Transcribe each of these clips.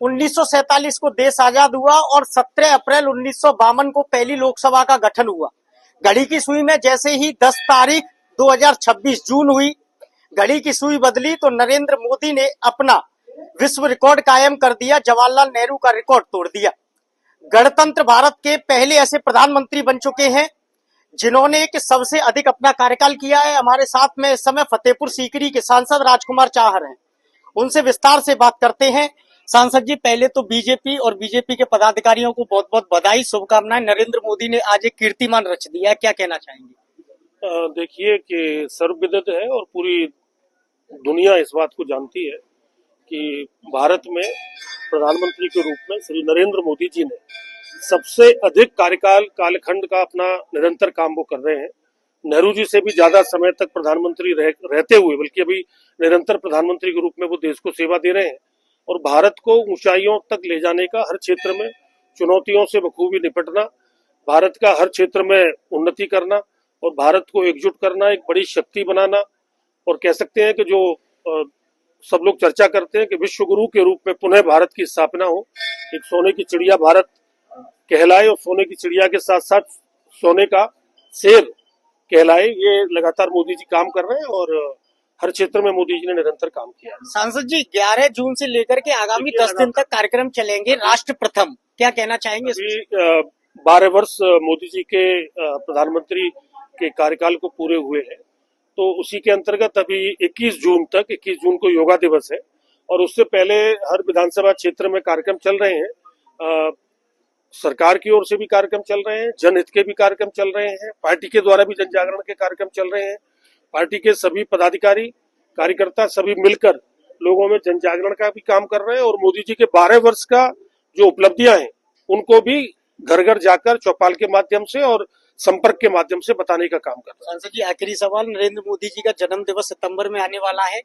1947 को देश आजाद हुआ और 17 अप्रैल 1952 को पहली लोकसभा का गठन हुआ। घड़ी की सुई में जैसे ही 10 तारीख 2026 जून हुई, घड़ी की सुई बदली तो नरेंद्र मोदी ने अपना विश्व रिकॉर्ड कायम कर दिया, जवाहरलाल नेहरू का रिकॉर्ड तोड़ दिया। गणतंत्र भारत के पहले ऐसे प्रधानमंत्री बन चुके हैं जिन्होंने कि सबसे अधिक अपना कार्यकाल किया है। हमारे साथ में इस समय फतेहपुर सीकरी के सांसद राजकुमार चाहर हैं, उनसे विस्तार से बात करते हैं। सांसद जी, पहले तो बीजेपी और बीजेपी के पदाधिकारियों को बहुत बहुत बधाई, शुभकामनाएं। नरेंद्र मोदी ने आज एक कीर्तिमान रच दिया है, क्या कहना चाहेंगे? देखिए कि सर्वविदित है और पूरी दुनिया इस बात को जानती है कि भारत में प्रधानमंत्री के रूप में श्री नरेंद्र मोदी जी ने सबसे अधिक कार्यकाल कालखंड का अपना निरंतर काम वो कर रहे हैं। नेहरू जी से भी ज्यादा समय तक प्रधानमंत्री रहते हुए, बल्कि अभी निरंतर प्रधानमंत्री के रूप में वो देश को सेवा दे रहे हैं और भारत को ऊंचाइयों तक ले जाने का, हर क्षेत्र में चुनौतियों से बखूबी निपटना, भारत का हर क्षेत्र में उन्नति करना और भारत को एकजुट करना, एक बड़ी शक्ति बनाना। और कह सकते हैं कि जो सब लोग चर्चा करते हैं कि विश्व गुरु के रूप में पुनः भारत की स्थापना हो, एक सोने की चिड़िया भारत कहलाए और सोने की चिड़िया के साथ साथ सोने का शेर कहलाए, ये लगातार मोदी जी काम कर रहे हैं और हर क्षेत्र में मोदी जी ने निरंतर काम किया है। सांसद जी, 11 जून से लेकर के आगामी 10 दिन तक कार्यक्रम चलेंगे, राष्ट्र प्रथम, क्या कहना चाहेंगे? 12 वर्ष मोदी जी के प्रधानमंत्री के कार्यकाल को पूरे हुए हैं, तो उसी के अंतर्गत अभी 21 जून को योगा दिवस है और उससे पहले हर विधानसभा क्षेत्र में कार्यक्रम चल रहे हैं। सरकार की ओर से भी कार्यक्रम चल रहे हैं, जनहित के भी कार्यक्रम चल रहे हैं, पार्टी के द्वारा भी जन जागरण के कार्यक्रम चल रहे हैं। पार्टी के सभी पदाधिकारी कार्यकर्ता सभी मिलकर लोगों में जन जागरण का भी काम कर रहे हैं और मोदी जी के 12 वर्ष का जो उपलब्धियां हैं उनको भी घर घर जाकर चौपाल के माध्यम से और संपर्क के माध्यम से बताने का काम कर रहे हैं। सांसद जी, आखिरी सवाल, नरेंद्र मोदी जी का जन्म दिवस सितंबर में आने वाला है,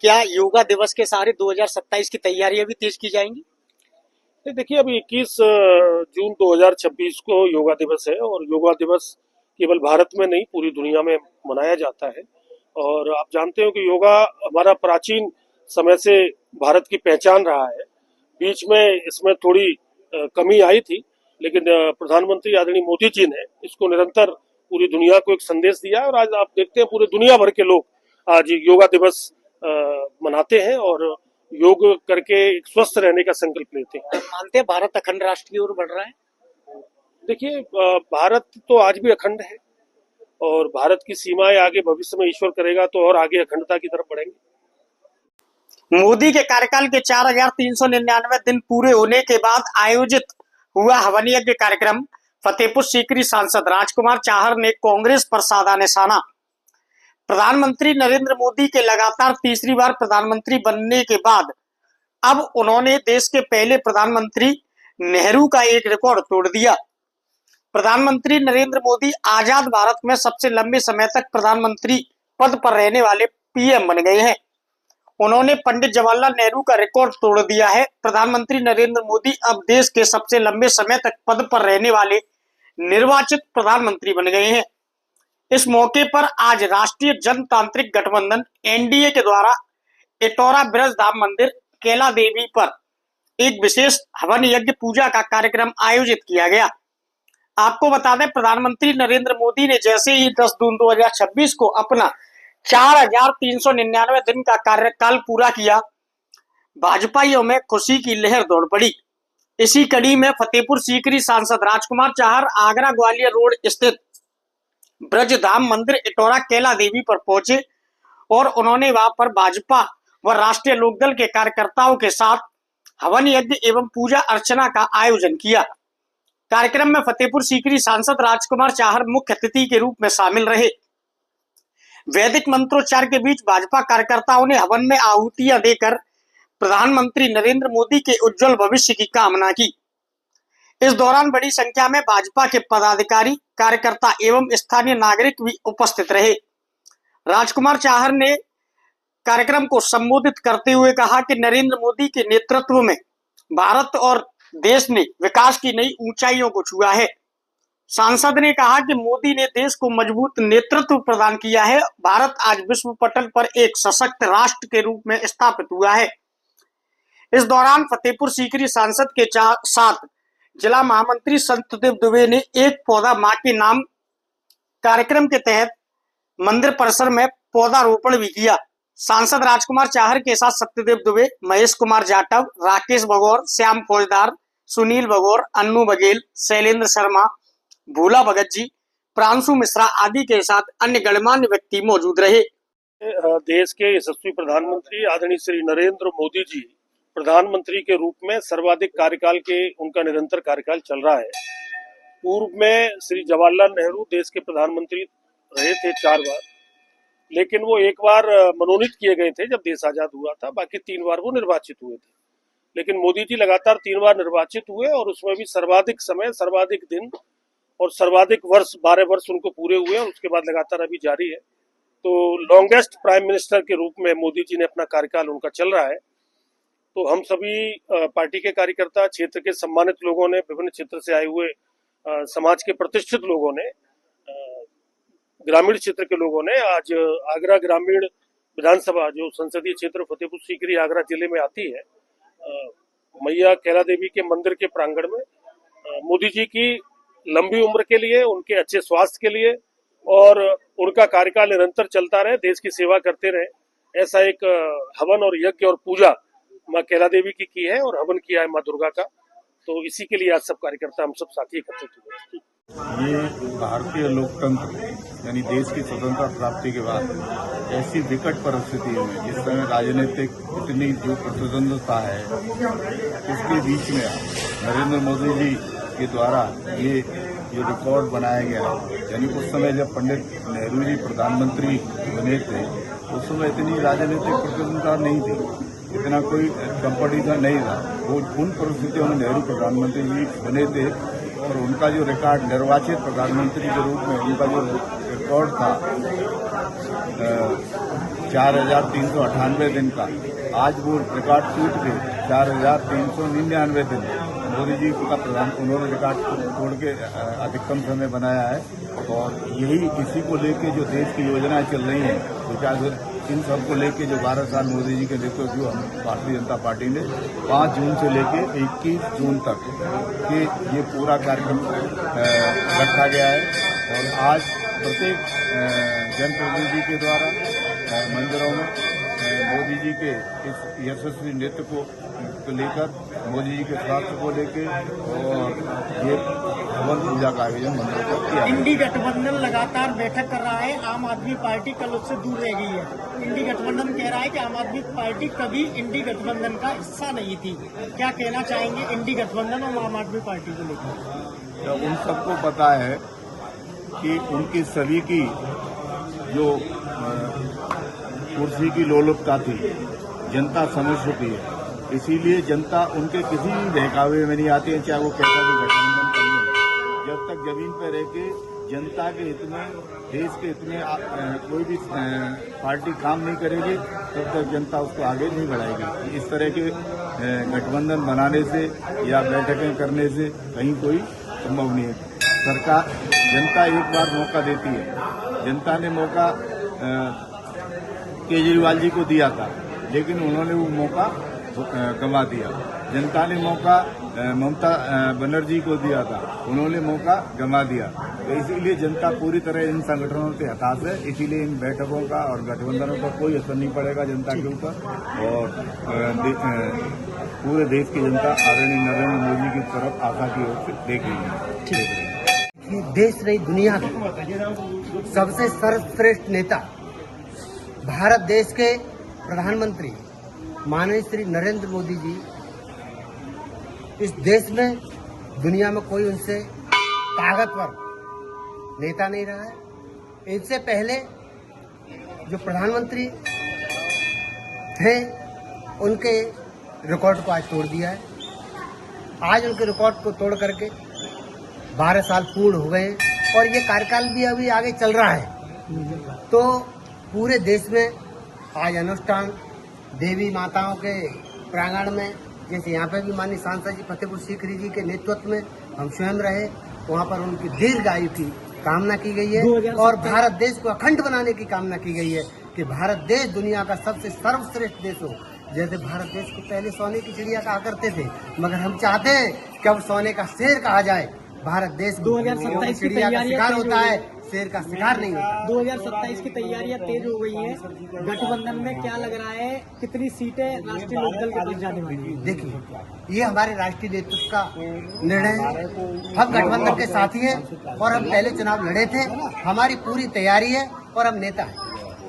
क्या योगा दिवस के सारे 2027 की तैयारियां भी तेज की जाएंगी? देखिए, अभी 21 जून 2026 को योगा दिवस है और योगा दिवस केवल भारत में नहीं पूरी दुनिया में मनाया जाता है। और आप जानते हो कि योगा हमारा प्राचीन समय से भारत की पहचान रहा है। बीच में इसमें थोड़ी कमी आई थी, लेकिन प्रधानमंत्री आदरणीय मोदी जी ने इसको निरंतर पूरी दुनिया को एक संदेश दिया और आज आप देखते हैं पूरे दुनिया भर के लोग आज योगा दिवस मनाते हैं और योग करके स्वस्थ रहने का संकल्प लेते हैं। मानते हैं भारत अखंड राष्ट्र की ओर बढ़ रहा है? देखिए, भारत तो आज भी अखंड है और भारत की सीमाएं आगे भविष्य में ईश्वर करेगा तो और आगे अखंडता की तरफ बढ़ेंगे। मोदी के कार्यकाल के 4399 दिन पूरे होने के बाद आयोजित हुआ हवन यज्ञ कार्यक्रम। फतेहपुर सीकरी सांसद राजकुमार चाहर ने कांग्रेस पर साधा निशाना। प्रधानमंत्री नरेंद्र मोदी के लगातार तीसरी बार प्रधानमंत्री बनने के बाद अब उन्होंने देश के पहले प्रधानमंत्री नेहरू का एक रिकॉर्ड तोड़ दिया। प्रधानमंत्री नरेंद्र मोदी आजाद भारत में सबसे लंबे समय तक प्रधानमंत्री पद पर रहने वाले पीएम बन गए हैं। उन्होंने पंडित जवाहरलाल नेहरू का रिकॉर्ड तोड़ दिया है। प्रधानमंत्री नरेंद्र मोदी अब देश के सबसे लंबे समय तक पद पर रहने वाले निर्वाचित प्रधानमंत्री बन गए हैं। इस मौके पर आज राष्ट्रीय जनतांत्रिक गठबंधन एनडीए के द्वारा इटौरा ब्रज धाम मंदिर कैला देवी पर एक विशेष हवन यज्ञ पूजा का कार्यक्रम आयोजित किया गया। आपको बता दें, प्रधानमंत्री नरेंद्र मोदी ने जैसे ही 10 जून 2026 को अपना 4399 दिन का कार्यकाल पूरा किया, भाजपाइयों में खुशी की लहर दौड़ पड़ी। इसी कड़ी में फतेहपुर सीकरी सांसद राजकुमार चाहर आगरा ग्वालियर रोड स्थित ब्रजधाम मंदिर इटौरा कैला देवी पर पहुंचे और उन्होंने वहां पर भाजपा व राष्ट्रीय लोकदल के कार्यकर्ताओं के साथ हवन यज्ञ एवं पूजा अर्चना का आयोजन किया। कार्यक्रम में फतेहपुर सीकरी सांसद राजकुमार चाहर मुख्य अतिथि के रूप में शामिल रहे। वैदिक मंत्रोच्चार के बीच भाजपा कार्यकर्ताओं ने हवन में आहुतियां देकर प्रधानमंत्री नरेंद्र मोदी के उज्जवल भविष्य की कामना की। इस दौरान बड़ी संख्या में भाजपा के पदाधिकारी, कार्यकर्ता एवं स्थानीय नागरिक भी उपस्थित रहे। राजकुमार चाहर ने कार्यक्रम को संबोधित करते हुए कहा कि नरेंद्र मोदी के नेतृत्व में भारत और देश ने विकास की नई ऊंचाइयों को छुआ है। सांसद ने कहा कि मोदी ने देश को मजबूत नेतृत्व प्रदान किया है। भारत आज विश्व पटल पर एक सशक्त राष्ट्र के रूप में स्थापित हुआ है। इस दौरान फतेहपुर सीकरी सांसद के साथ जिला महामंत्री संतदेव दुबे ने एक पौधा मां के नाम कार्यक्रम के तहत मंदिर परिसर में पौधारोपण भी किया। सांसद राजकुमार चाहर के साथ सत्यदेव दुबे, महेश कुमार जाटव, राकेश बगौर, श्याम फौजदार, सुनील बगौर, अन्नू बघेल, शैलेंद्र शर्मा, भूला भगत जी, प्रांशु मिश्रा आदि के साथ अन्य गणमान्य व्यक्ति मौजूद रहे। देश के यशस्वी प्रधानमंत्री आदरणीय श्री नरेंद्र मोदी जी प्रधानमंत्री के रूप में सर्वाधिक कार्यकाल के उनका निरंतर कार्यकाल चल रहा है। पूर्व में श्री जवाहरलाल नेहरू देश के प्रधानमंत्री रहे थे 4 बार, लेकिन वो एक बार मनोनीत किए गए थे जब देश आजाद हुआ था, बाकी 3 बार वो निर्वाचित हुए थे। लेकिन मोदी जी लगातार 3 बार निर्वाचित हुए और उसमें भी सर्वाधिक समय, सर्वाधिक दिन और सर्वाधिक वर्ष 12 वर्ष उनको पूरे हुए और उसके बाद लगातार अभी जारी है। तो लॉन्गेस्ट प्राइम मिनिस्टर के रूप में मोदी जी ने अपना कार्यकाल उनका चल रहा है। तो हम सभी पार्टी के कार्यकर्ता, क्षेत्र के सम्मानित लोगों ने, विभिन्न क्षेत्र से आए हुए समाज के प्रतिष्ठित लोगों ने, ग्रामीण क्षेत्र के लोगों ने आज आगरा ग्रामीण विधानसभा जो संसदीय क्षेत्र फतेहपुर सीकरी आगरा जिले में आती है, मैया कैला देवी के मंदिर के प्रांगण में मोदी जी की लंबी उम्र के लिए, उनके अच्छे स्वास्थ्य के लिए और उनका कार्यकाल निरंतर चलता रहे, देश की सेवा करते रहे, ऐसा एक हवन और यज्ञ और पूजा माँ कैला देवी की है और हवन किया है माँ दुर्गा का। तो इसी के लिए आज सब कार्यकर्ता, हम सब साथी एकत्रित हुए। ये भारतीय लोकतंत्र यानी देश की स्वतंत्रता प्राप्ति के बाद ऐसी विकट परिस्थिति में जिस समय राजनीतिक इतनी जो प्रतिद्वंद्विता है, उसके बीच में नरेंद्र मोदी जी के द्वारा ये जो रिकॉर्ड बनाया गया, यानी उस समय जब पंडित नेहरू जी प्रधानमंत्री बने थे उस समय इतनी राजनीतिक प्रतिद्वंद्विता नहीं थी, इतना कोई कंपटीशन नहीं था। वो उन परिस्थितियों में नेहरू प्रधानमंत्री जी बने थे और उनका जो रिकॉर्ड निर्वाचित प्रधानमंत्री के रूप में उनका जो रिकॉर्ड था 4,398 दिन का, आज वो रिकॉर्ड टूट के 4,399 दिन मोदी जी का उन्होंने रिकॉर्ड तोड़ के अधिकतम समय बनाया है। और यही इसी को लेके जो देश की योजनाएं चल रही हैं, विकास इन सब को लेके जो 12 साल मोदी जी के नेतृत्व हम भारतीय जनता पार्टी ने 5 जून से लेके 21 जून तक के ये पूरा कार्यक्रम रखा गया है। और आज प्रत्येक जनप्रतिनिधि के द्वारा मंदिरों में मोदी जी के इस यशस्वी नेतृत्व को लेकर, मोदी जी के स्वास्थ्य को लेकर और ये हवन पूजा का आयोजन मंदिरों पर किया। इंडी गठबंधन लगातार बैठक कर रहा है, आम आदमी पार्टी कल उससे दूर रह गई है। इंडी गठबंधन कह रहा है कि आम आदमी पार्टी कभी इंडी गठबंधन का हिस्सा नहीं थी। क्या कहना चाहेंगे इंडी गठबंधन और आम आदमी पार्टी को लेकर? उन सबको पता है कि उनकी सभी की जो कुर्सी की लोलुपता थी, जनता समझ चुकी है। इसीलिए जनता उनके किसी भी बहकावे में नहीं आती है, चाहे वो कैसा भी गठबंधन कर ले। जब तक जमीन पर रह के जनता के हित में, देश के हित में कोई भी पार्टी काम नहीं करेगी, तब तक जनता उसको आगे नहीं बढ़ाएगी। इस तरह के गठबंधन बनाने से या बैठकें करने से कहीं कोई संभव नहीं है। सरकार, जनता एक बार मौका देती है। जनता ने मौका केजरीवाल जी को दिया था, लेकिन उन्होंने वो मौका गंवा दिया। जनता ने मौका ममता बनर्जी को दिया था, उन्होंने मौका गंवा दिया। तो इसीलिए जनता पूरी तरह इन संगठनों से हताश है। इसीलिए इन बैठकों का और गठबंधनों का कोई असर नहीं पड़ेगा जनता के ऊपर। और पूरे देश की जनता आदरणीय नरेंद्र मोदी की तरफ आशा की ओर से देख रही है। देश नहीं, दुनिया का सबसे सर्वश्रेष्ठ नेता, भारत देश के प्रधानमंत्री माननीय श्री नरेंद्र मोदी जी, इस देश में, दुनिया में कोई उनसे ताकतवर नेता नहीं रहा है। इनसे पहले जो प्रधानमंत्री थे उनके रिकॉर्ड को आज तोड़ दिया है। आज उनके रिकॉर्ड को तोड़ करके 12 साल पूर्ण हो गए और ये कार्यकाल भी अभी आगे चल रहा है। तो पूरे देश में आज अनुष्ठान देवी माताओं के प्रांगण में, जैसे यहाँ पे भी माननीय सांसद जी फतेहपुर सीकरी जी के नेतृत्व में हम स्वयं रहे, वहाँ पर उनकी दीर्घायु की कामना की गई है और भारत देश को अखंड बनाने की कामना की गई है कि भारत देश दुनिया का सबसे सर्वश्रेष्ठ देश हो। जैसे भारत देश को पहले सोने की चिड़िया कहा करते थे, मगर हम चाहते हैं कि अब सोने का शेर कहा जाए। भारत देश 2027 की चिड़िया का शिकार तैयारियां होता है, शेर का शिकार नहीं होता। 2027 की तैयारियां तेज हो गई हैं। गठबंधन में क्या लग रहा है, कितनी सीटें राष्ट्रीय लोकदल के पास जाने वाली हैं? देखिए, ये हमारे राष्ट्रीय नेतृत्व का निर्णय है। हम गठबंधन के साथी हैं और हम पहले चुनाव लड़े थे। हमारी पूरी तैयारी है और हम नेता हैं,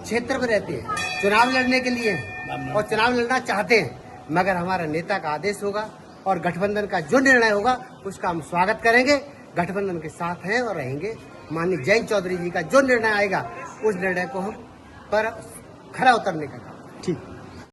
क्षेत्र में रहते हैं, चुनाव लड़ने के लिए और चुनाव लड़ना चाहते हैं, मगर हमारा नेता का आदेश होगा और गठबंधन का जो निर्णय होगा उसका हम स्वागत करेंगे। गठबंधन के साथ हैं और रहेंगे। माननीय जयंत चौधरी जी का जो निर्णय आएगा उस निर्णय को हम पर खरा उतरने का काम। ठीक।